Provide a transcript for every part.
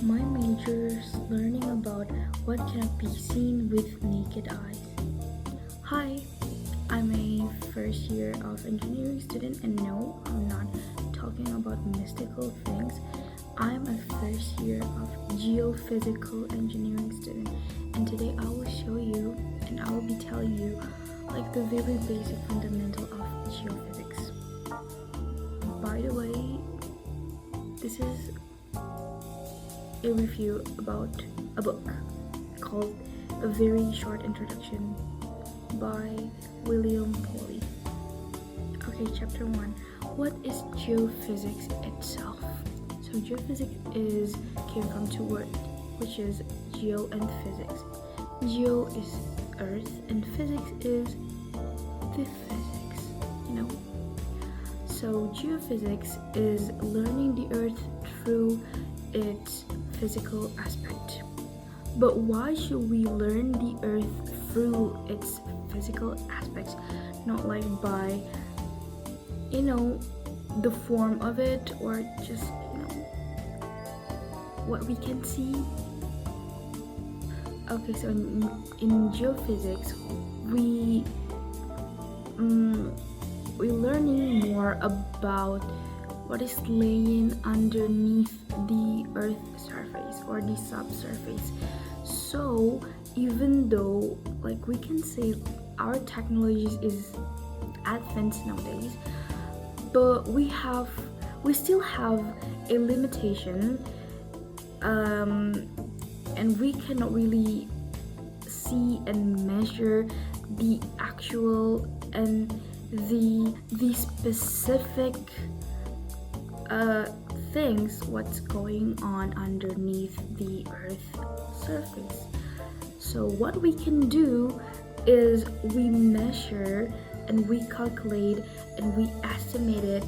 My major's learning about what cannot be seen with naked eyes. Hi, I'm a first year of engineering student, and no, I'm not talking about mystical things. I'm a first year of geophysical engineering student, and today I will show you and I will be telling you like the very basic fundamental of geophysics. By the way, this is a review about a book called A Very Short Introduction by William Polly. Okay, chapter 1. What is geophysics itself? So geophysics came from two words, which is geo and physics. Geo is earth and physics is the physics, So geophysics is learning the earth through its physical aspect. But why should we learn the earth through its physical aspects? Not like by, the form of it or just, what we can see. Okay, so in geophysics, we're learning more about what is laying underneath the earth's surface or the subsurface. So even though we can say our technology is advanced nowadays, but we still have a limitation, and we cannot really see and measure the actual and the specific things what's going on underneath the earth surface. So what we can do is we measure and we calculate and we estimate it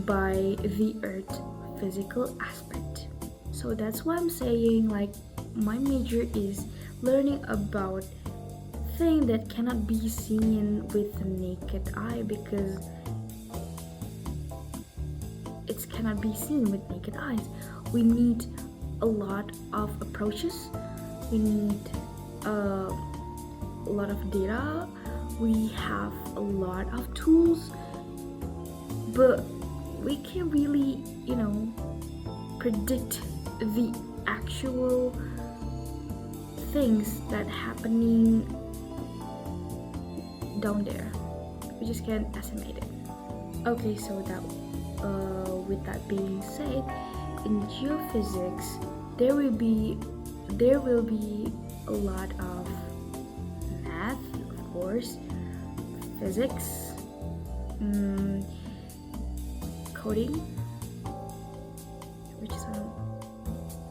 by the earth physical aspect. So that's why I'm saying my major is learning about things that cannot be seen with the naked eye, because it cannot be seen with naked eyes. We need a lot of approaches, we need a lot of data, we have a lot of tools, but we can't really predict the actual things that happening down there. We just can't estimate it. Okay, so that with that being said, in geophysics there will be a lot of math, of course, physics, coding, which is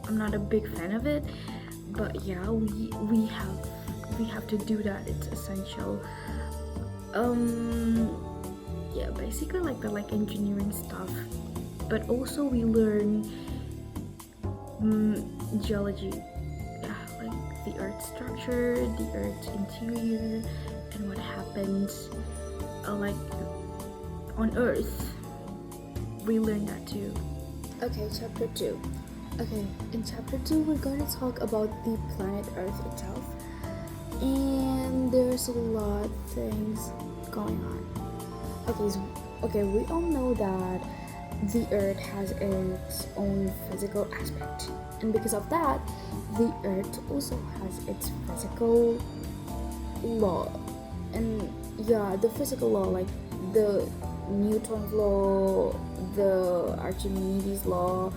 I'm not a big fan of it, but yeah, we have to do that. It's essential. Yeah, basically the engineering stuff, but also we learn geology, the earth structure, the earth's interior, and what happens on earth. We learn that too. Okay, chapter 2. Okay, in chapter 2 we're going to talk about the planet Earth itself, and there's a lot of things going on. Okay, we all know that the Earth has its own physical aspect, and because of that, the Earth also has its physical law. And yeah, the physical law, like the Newton's law, the Archimedes law,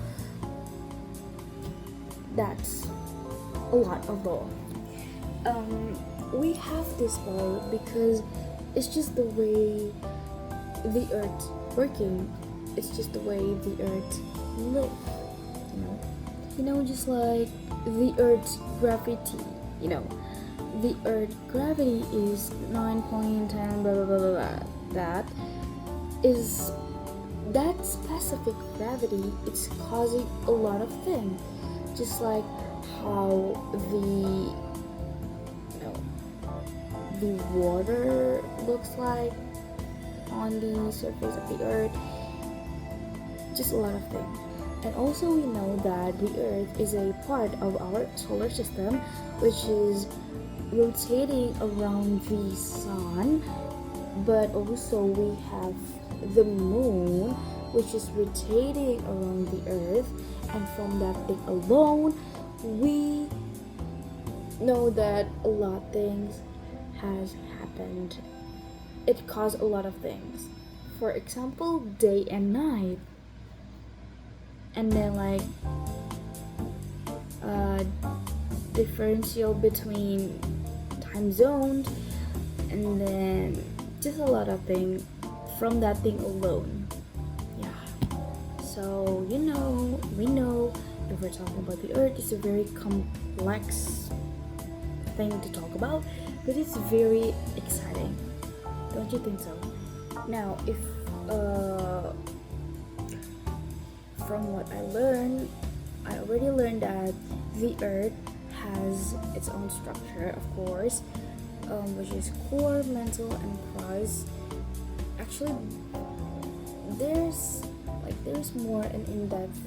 that's a lot of law. We have this law because it's just the way the earth working. It's just the way the earth live. Just like the earth's gravity. The earth gravity is 9.10 blah blah blah blah blah. That specific gravity, it's causing a lot of things, just like how the water looks like on the surface of the earth, just a lot of things. And also we know that the Earth is a part of our solar system, which is rotating around the sun, but also we have the moon, which is rotating around the Earth, and from that thing alone, we know that a lot of things has happened. It caused a lot of things. For example, day and night. And then differential between time zones, and then just a lot of things from that thing alone. Yeah. So we know if we're talking about the Earth, it's a very complex thing to talk about, but it's very exciting. Don't you think so? Now, if from what I already learned that the Earth has its own structure, of course, which is core, mantle, and crust. Actually, there's more an in-depth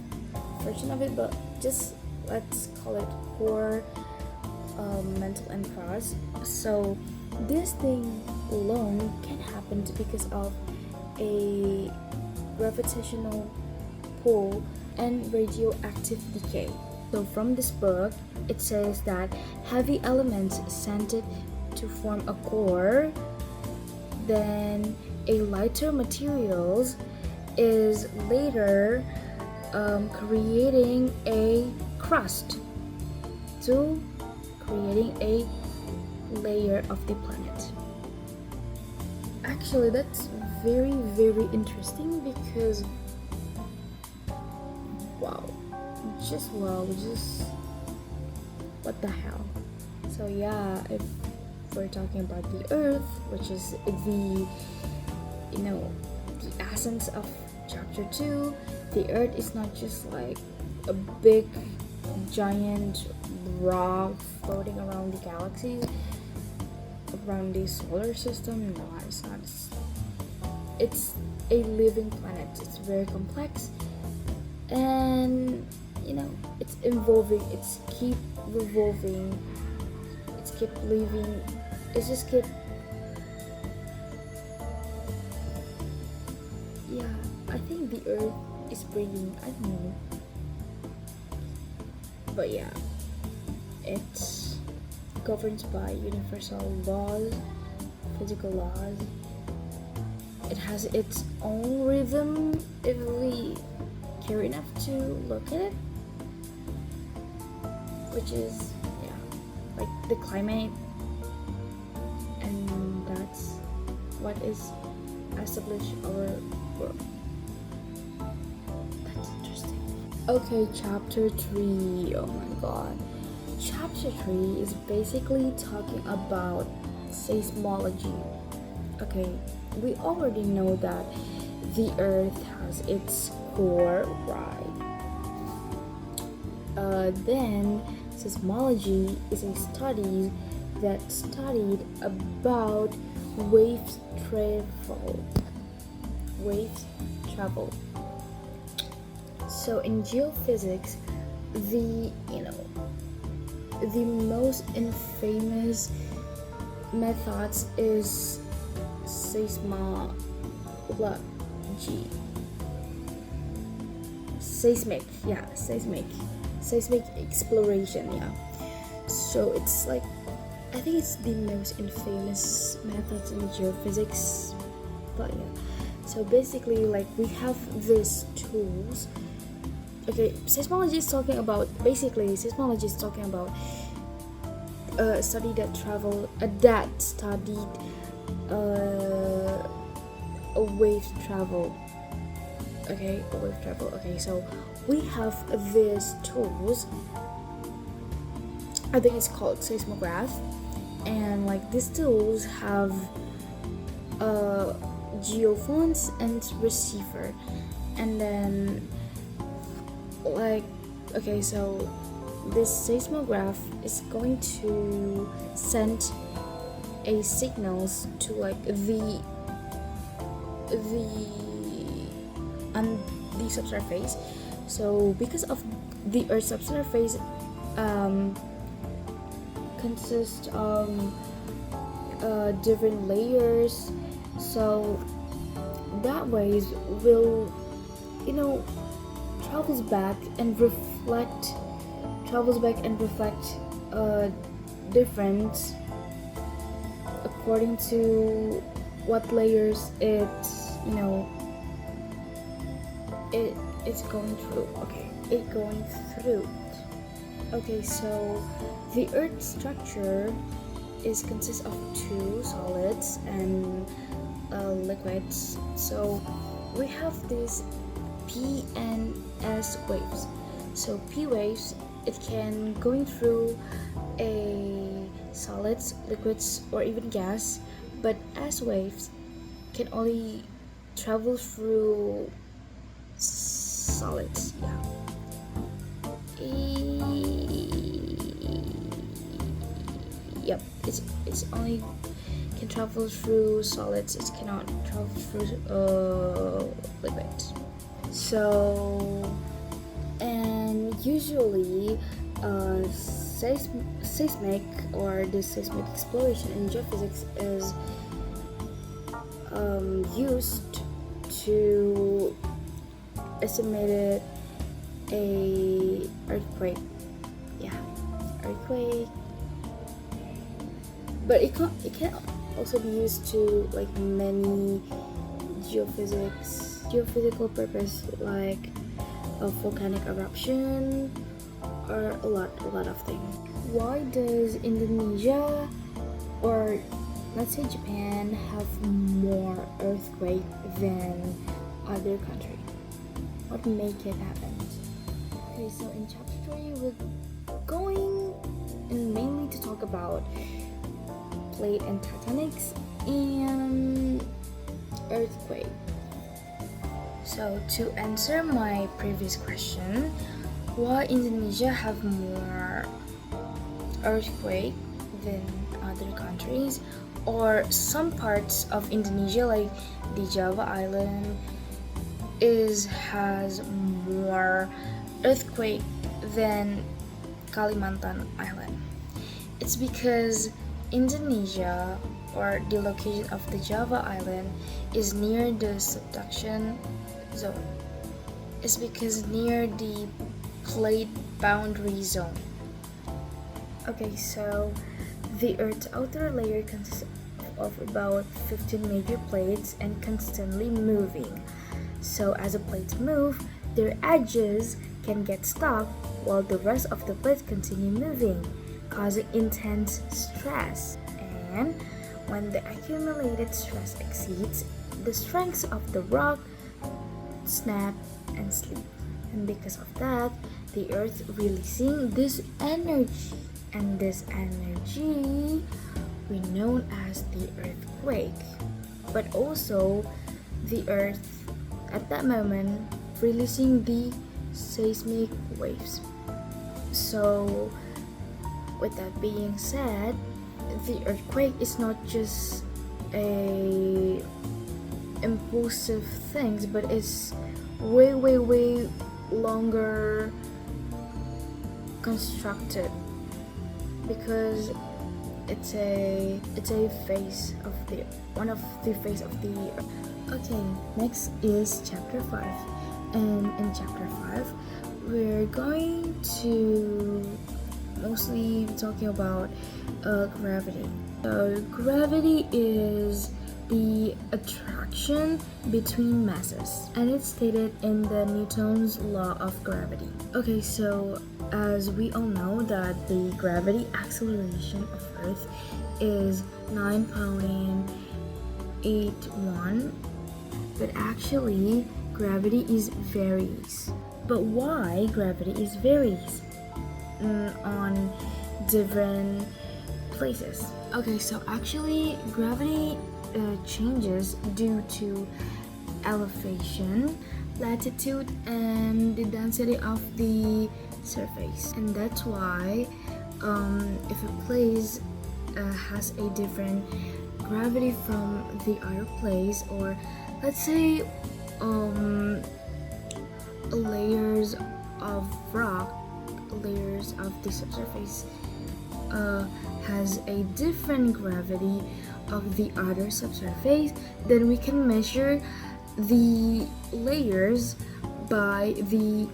version of it, but just let's call it core, mantle, and crust. So this thing alone can happen because of a gravitational pull and radioactive decay. So from this book, it says that heavy elements sent it to form a core, then a lighter materials is later creating a crust to creating a layer of the planet. Actually, that's very, very interesting because just what the hell. So yeah, if we're talking about the Earth, which is the essence of chapter 2, the Earth is not just like a big giant rock floating around the galaxies, around the solar system. No, it's not. It's a living planet. It's very complex, and it's evolving. It's keep revolving. It's keep living. It's just keep. Yeah, I think the Earth is breathing. I don't know, but yeah, it's governed by universal laws, physical laws. It has its own rhythm if we care enough to look at it, which is like the climate, and that's what is established our world. That's interesting. Okay, chapter 3. Oh my god. Chapter 3 is basically talking about seismology. Okay, we already know that the Earth has its core, right? Then seismology is a study that studied about wave travel. So in geophysics, the most infamous methods is seismology. Seismic exploration, yeah. So it's like, I think it's the most infamous methods in geophysics, but yeah. So basically, like, we have these tools. Okay, seismology is talking about a study that studied a wave travel. Okay, so we have these tools. I think it's called seismograph, and like these tools have geophones and receiver, and then so this seismograph is going to send a signals to like the subsurface. So because of the Earth's subsurface consists of different layers, so that waves will, travels back and reflect difference according to what layers it's going through. Okay, so the Earth's structure consists of two solids and liquids. So we have these P and S waves. So P waves, it can going through a solids, liquids, or even gas, but S waves can only travel through solids. Yep, it's only can travel through solids. It cannot travel through liquids. So, and usually seismic or the seismic exploration in geophysics is used to estimate a earthquake. But it can also be used to like many geophysical purpose, like a volcanic eruption or a lot of things. Why does Indonesia or let's say Japan have more earthquake than other country? What make it happen? Okay, so in chapter 3 we're going mainly to talk about plate and tectonics and earthquake. So to answer my previous question, why Indonesia have more earthquake than other countries, or some parts of Indonesia like the Java Island has more earthquake than Kalimantan Island. It's because Indonesia, or the location of the Java Island, is near the subduction zone. It's because near the plate boundary zone. Okay, so the Earth's outer layer consists of about 15 major plates and constantly moving. So as the plates move, their edges can get stuck while the rest of the plates continue moving, causing intense stress. And when the accumulated stress exceeds the strength of the rock, snap and slip. And because of that, the Earth releasing this energy, and this energy we known as the earthquake. But also the Earth at that moment releasing the seismic waves. So with that being said, the earthquake is not just a impulsive things, but it's way longer constructed, because it's a phase of the one of the phase of the earth. Okay, next is chapter 5, and in chapter 5 we're going to mostly talking about gravity. Gravity is the attraction between masses, and it's stated in the Newton's law of gravity. Okay, so as we all know that the gravity acceleration of Earth is 9.81, but actually gravity is varies. But why gravity is varies on different places? Okay, so actually gravity changes due to elevation, latitude, and the density of the surface. And that's why if a place has a different gravity from the other place, or let's say layers of rock, layers of the subsurface has a different gravity of the other subsurface, then we can measure the layers by the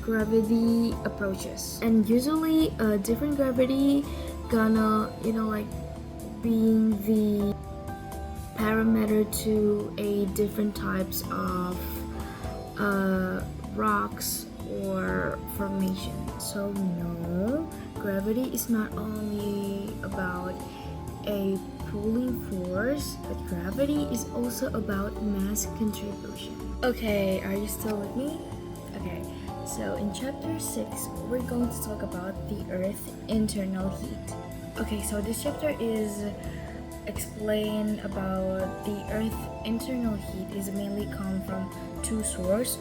gravity approaches. And usually different gravity gonna like being the parameter to a different types of rocks or formation. So no, gravity is not only about a pulling force, but gravity is also about mass contribution. Okay, are you still with me? Okay, so in chapter 6, we're going to talk about the Earth's internal heat. Okay, so this chapter is explain about the Earth's internal heat is mainly come from two sources,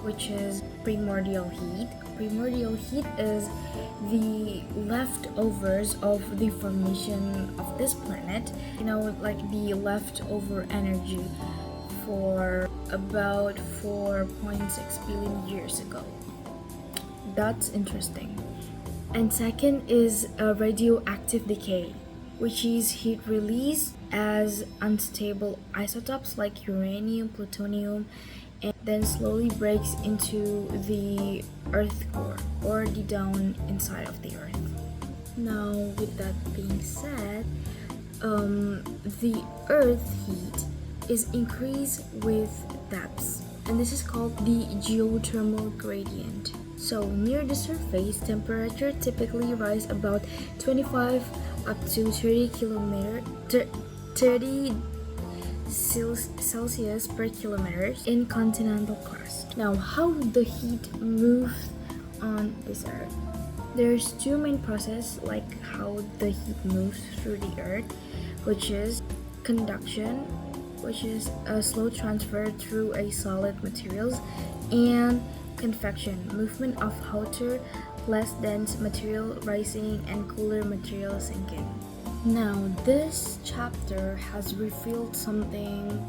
which is primordial heat. Primordial heat is the leftovers of the formation of this planet, like the leftover energy for about 4.6 billion years ago. That's interesting. And second is a radioactive decay, which is heat release as unstable isotopes like uranium, plutonium, and then slowly breaks into the Earth core or the down inside of the Earth. Now, with that being said, the Earth heat is increased with depths, and this is called the geothermal gradient. So near the surface, temperature typically rise about 25 up to 30 Celsius per kilometer in continental crust. Now, how the heat moves on this Earth? There's two main processes like how the heat moves through the Earth, which is conduction, which is a slow transfer through a solid materials, and convection, movement of hotter, less dense material rising and cooler material sinking. Now, this chapter has revealed something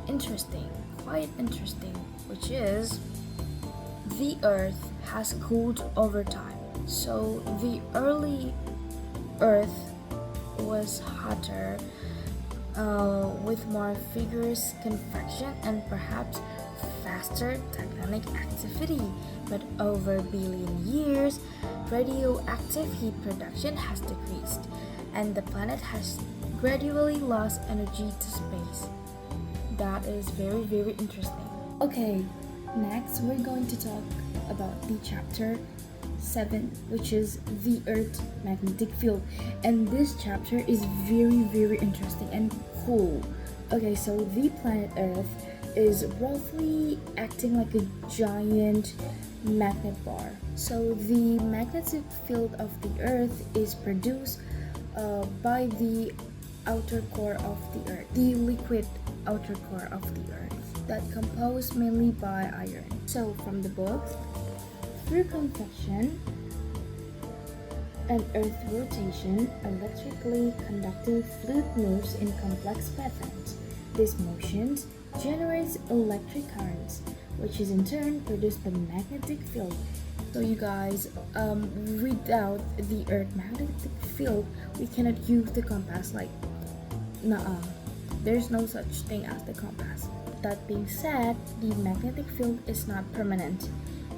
interesting, quite interesting, which is the Earth has cooled over time. So the early Earth was hotter with more vigorous convection and perhaps faster tectonic activity, but over billion years, radioactive heat production has decreased, and the planet has gradually lost energy to space. That is very, very interesting. Okay, next we're going to talk about the chapter 7, which is the Earth's magnetic field, and this chapter is very, very interesting and cool. Okay, so the planet Earth is roughly acting like a giant magnet bar. So the magnetic field of the Earth is produced by the outer core of the Earth, the liquid outer core of the Earth, that composed mainly by iron. So from the book, through convection and Earth rotation, electrically conducting fluid moves in complex patterns. These motions generates electric currents, which is in turn produced by the magnetic field. So you guys, without the Earth magnetic field, we cannot use the compass. There's no such thing as the compass. That being said, the magnetic field is not permanent.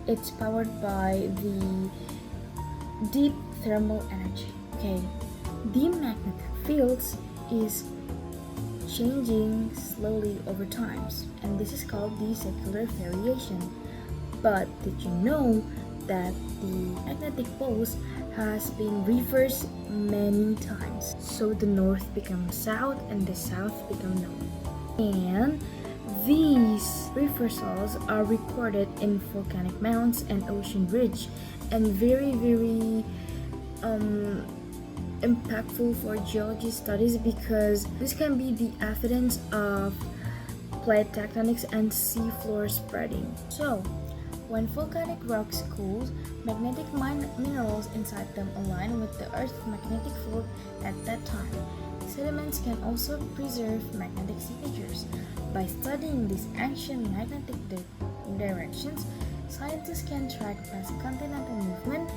It's powered by the deep thermal energy. Okay, the magnetic fields is changing slowly over time, and this is called the secular variation. But did you know that the magnetic poles has been reversed many times? So the north becomes south and the south becomes north. And these reversals are recorded in volcanic mounts and ocean ridge, and very, very impactful for geology studies, because this can be the evidence of plate tectonics and seafloor spreading. So, when volcanic rocks cool, magnetic minerals inside them align with the Earth's magnetic field at that time. Sediments can also preserve magnetic signatures. By studying this ancient magnetic directions, scientists can track past continental movement,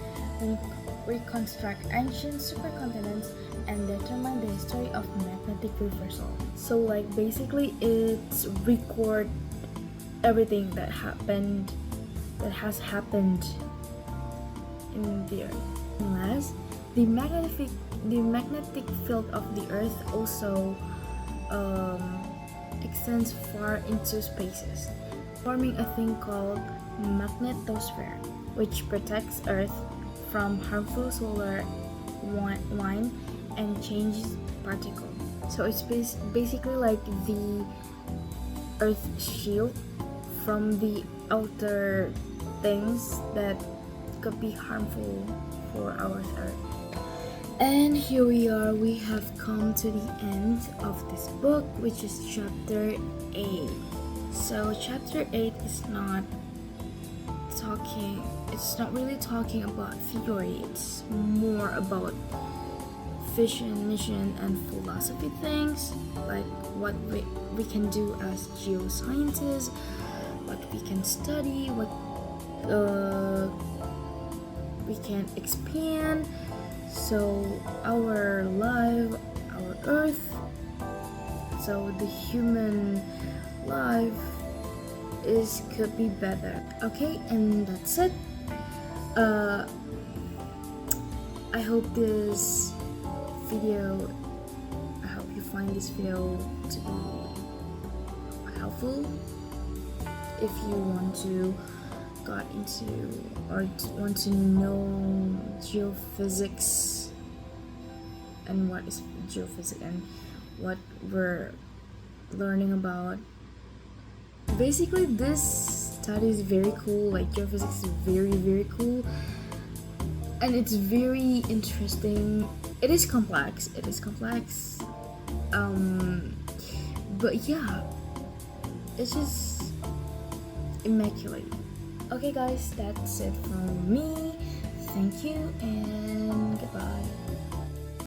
reconstruct ancient supercontinents, and determine the history of magnetic reversal. So like basically it's record everything that has happened in the earth. Unless the magnetic field of the earth also extends far into spaces, forming a thing called magnetosphere, which protects earth from harmful solar wind and changes particles. So it's basically like the earth shield from the outer things that could be harmful for our earth. And here we are, we have come to the end of this book, which is chapter 8. So chapter 8 is not really talking about theory, it's more about vision, mission, and philosophy things, like what we can do as geoscientists, what we can study, what we can expand, so our life, our earth, so the human life could be better. Okay, and that's it. I hope you find this video to be helpful. If you want to got into or want to know geophysics and what is geophysics and what we're learning about. Basically this study is very cool, like geophysics is very, very cool, and it's very interesting. It is complex, but yeah, it's just immaculate. Okay guys, that's it from me. Thank you and goodbye.